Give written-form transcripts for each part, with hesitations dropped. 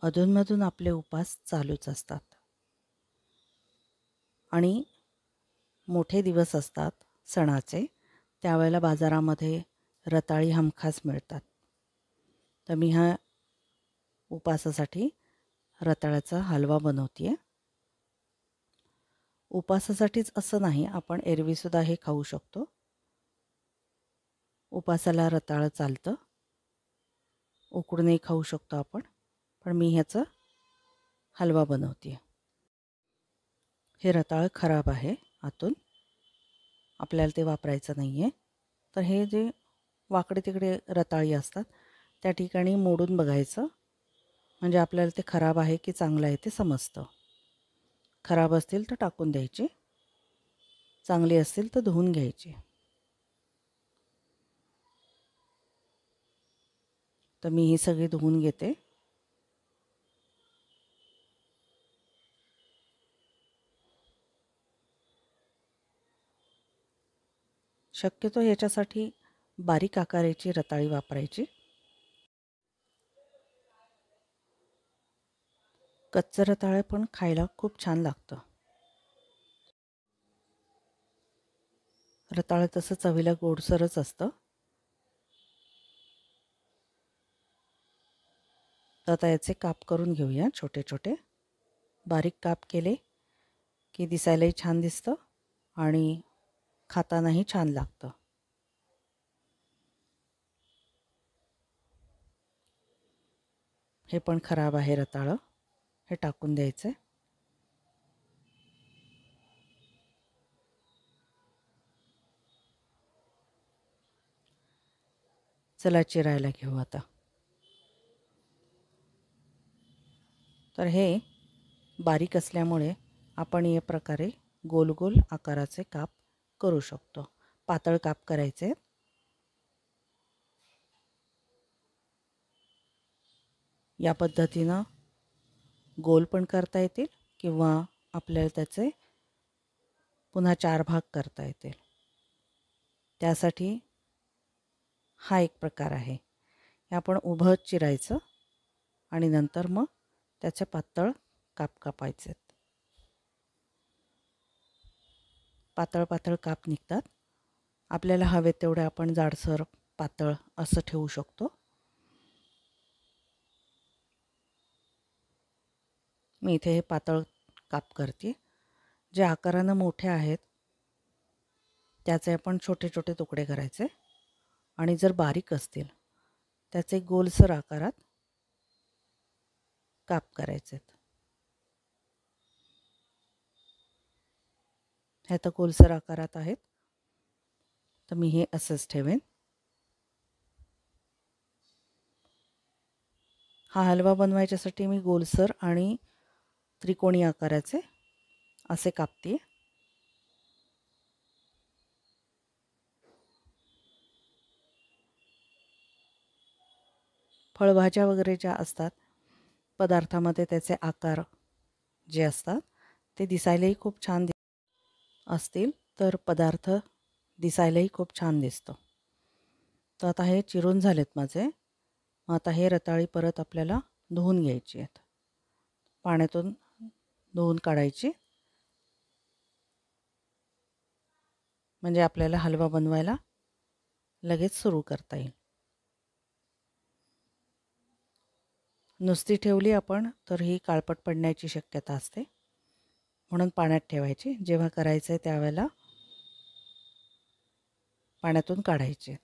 अधूनमधून आपले उपास चालूच असतात आणि मोठे दिवस असतात सणाचे, त्यावेळेला बाजारामध्ये रताळी हमखास मिळतात. तर मी ह्या उपासासाठी रताळ्याचा हलवा बनवते आहे. उपासासाठीच असं नाही, आपण एरवीसुद्धा हे खाऊ शकतो. उपासाला रताळं चालतं, उकडूनही खाऊ शकतो आपण, पण मी ह्याचा हलवा बनवते आहे. हे रताळं खराब आहे आतून, आपल्याला ते वापरायचं नाही आहे. तर हे जे वाकडे तिकडे रताळी असतात त्या ठिकाणी मोडून बघायचं, म्हणजे आपल्याला ते खराब आहे की चांगलं आहे ते समजतं. खराब असतील तर टाकून द्यायचे, चांगली असतील तर धुवून घ्यायचे. तर मी ही सगळी धुवून घेते. शक्यतो याच्यासाठी बारीक आकाराची रताळी वापरायची. कच्चं रताळं पण खायला खूप छान लागतं. रताळं तसं चवीला गोडसरच असतं. तर आता याचे काप करून घेऊया छोटे छोटे. बारीक काप केले की दिसायलाही छान दिसतं आणि खातानाही छान लागतं. हे पण खराब आहे रताळं, हे टाकून द्यायचं. चला चिरायला घेऊ आता. तर हे बारीक असल्यामुळे आपण या प्रकारे गोल गोल आकाराचे काप करू शकतो. पातळ काप करायचे. या पद्धतीनं गोल पण करता येतील किंवा आपल्याला त्याचे पुन्हा 4 भाग करता येतील. त्यासाठी हा एक प्रकार आहे. हे आपण उभं चिरायचं आणि नंतर मग त्याचे पातळ काप कापायचे. पातळ पातळ काप निघतात. आपल्याला हवे तेवढे आपण जाडसर पातळ असं ठेवू शकतो. मी इथे हे पातळ काप करते. जे आकारानं मोठे आहेत त्याचे आपण छोटे छोटे तुकडे करायचे आणि जर बारीक असतील त्याचे गोलसर आकारात काप करायचे. हे तर गोलसर आकारात आहेत, तर मी हे असंच ठेवेन. हा हलवा बनवायच्यासाठी मी गोलसर आणि त्रिकोणी आकाराचे असे कापते. फळभाज्या वगैरे ज्या असतात पदार्थामध्ये त्याचे आकार जे असतात ते दिसायलाही खूप छान असतील तर पदार्थ दिसायलाही खूप छान दिसतो. तर आता हे चिरून झालेत माझे. आता हे रताळी परत आपल्याला धुवून घ्यायची आहेत. पाण्यातून धुवून काढायची, म्हणजे आपल्याला हलवा बनवायला लगेच सुरू करता येईल. नुसती ठेवली आपण तर ही काळपट पडण्याची शक्यता असते, म्हणून पाण्यात ठेवायची. जेव्हा करायचं आहे त्यावेळेला पाण्यातून काढायचे.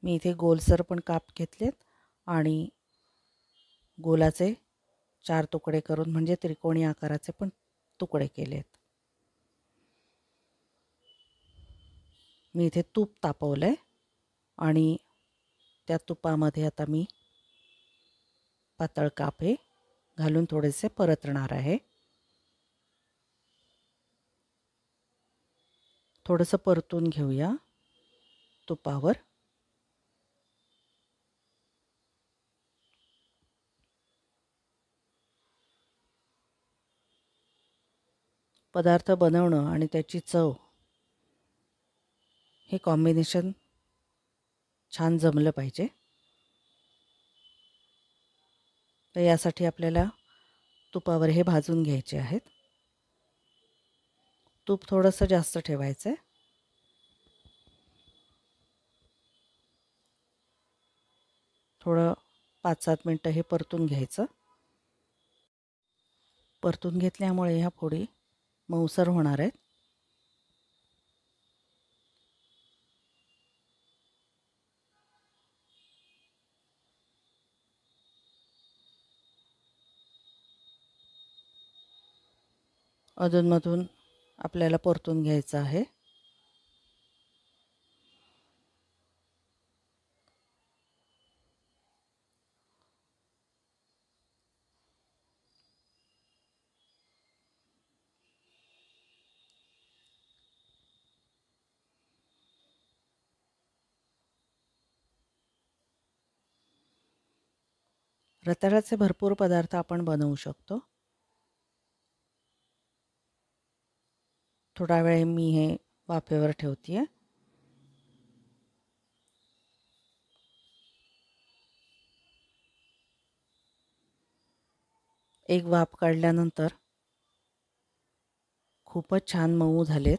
मी इथे गोलसर पण काप घेतलेत आणि गोलाचे 4 तुकडे करून म्हणजे त्रिकोणी आकाराचे पण तुकडे केलेत. मी इथे तूप तापवलं आहे आणि त्या तुपामध्ये आता मी पातळ काप हे घालून थोडेसे परतणार आहे. थोडंसं परतून घेऊया तुपावर. पदार्थ बनवणं आणि त्याची चव हे कॉम्बिनेशन छान जमलं पाहिजे. तर यासाठी आपल्याला तुपावर हे भाजून घ्यायचे आहेत. तूप थोडंसं जास्त ठेवायचं आहे. थोडं 5-7 मिनटं हे परतून घ्यायचं. परतून घेतल्यामुळे ह्या फोडी मऊसर होणार आहेत. अधूनमधून आपल्याला परतून घ्यायचं आहे. रताळ्याचे भरपूर पदार्थ आपण बनवू शकतो. थोडा वेळ मी हे वाफेवर ठेवते. एक वाफ काढल्यानंतर खूपच छान मऊ झालेत.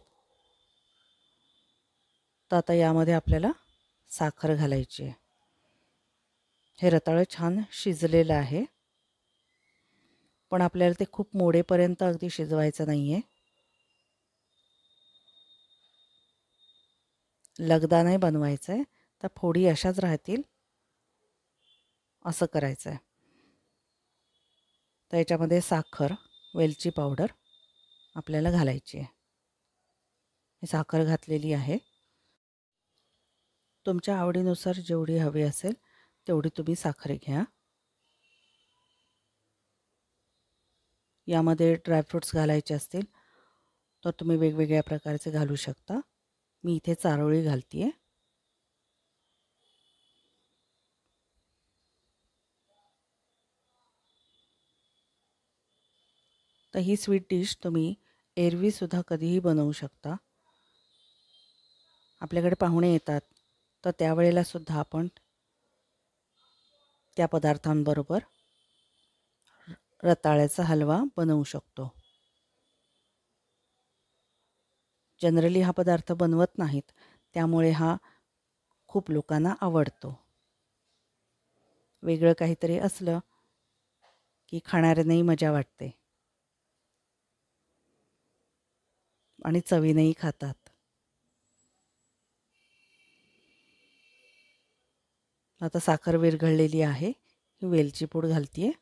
तर आता यामध्ये आपल्याला साखर घालायची आहे. हे रताळं छान शिजलेलं आहे, पण आपल्याला ते खूप मोडेपर्यंत अगदी शिजवायचं नाही आहे. लगदा नाही बनवायचं आहे. तर फोडी अशाच राहतील असं करायचं आहे. तर याच्यामध्ये साखर, वेलची पावडर आपल्याला घालायची आहे. मी साखर घातलेली आहे. तुमच्या आवडीनुसार जेवढी हवी असेल तेवढी तुम्ही साखर घ्या. यामध्ये ड्रायफ्रूट्स घालायचे असतील तर तुम्ही वेगवेगळ्या प्रकारचे घालू शकता. मी इथे चारोळी घालते आहे. तर ही स्वीट डिश तुम्ही एरवीसुद्धा कधीही बनवू शकता. आपल्याकडे पाहुणे येतात तर त्यावेळेलासुद्धा आपण त्या पदार्थांबरोबर रताळ्याचा हलवा बनवू शकतो. जनरली हा पदार्थ बनवत नाहीत, त्यामुळे हा खूप लोकांना आवडतो. वेगळं काहीतरी असलं की खाणाऱ्यांनाही मजा वाटते आणि चवीनेही खातात. आता साखर विरघळलेली आहे. ही वेलची पूड घालते आहे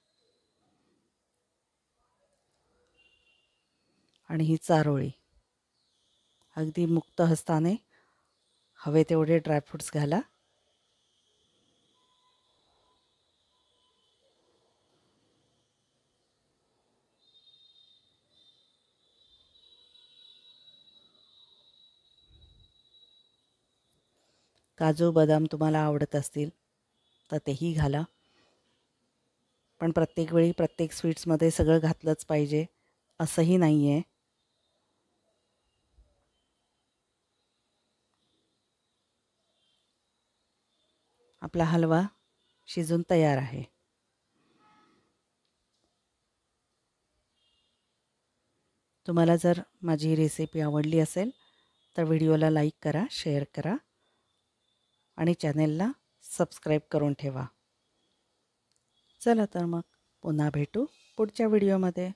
आणि ही चारोळी. अगदी मुक्त हस्ताने हवे तेवढे ड्रायफ्रूट्स घाला. काजू बदाम तुम्हाला आवडत असतील तर तेही घाला. पण प्रत्येक वेळी प्रत्येक स्वीट्समध्ये सगळं घातलंच पाहिजे असंही नाही आहे. आपला हलवा शिजून तयार आहे. तुम्हाला जर माझी रेसिपी आवडली असेल तर व्हिडिओला लाईक करा, शेअर करा आणि चॅनेलला सबस्क्राईब करून ठेवा. चला तर मग पुन्हा भेटू पुढच्या व्हिडिओमध्ये.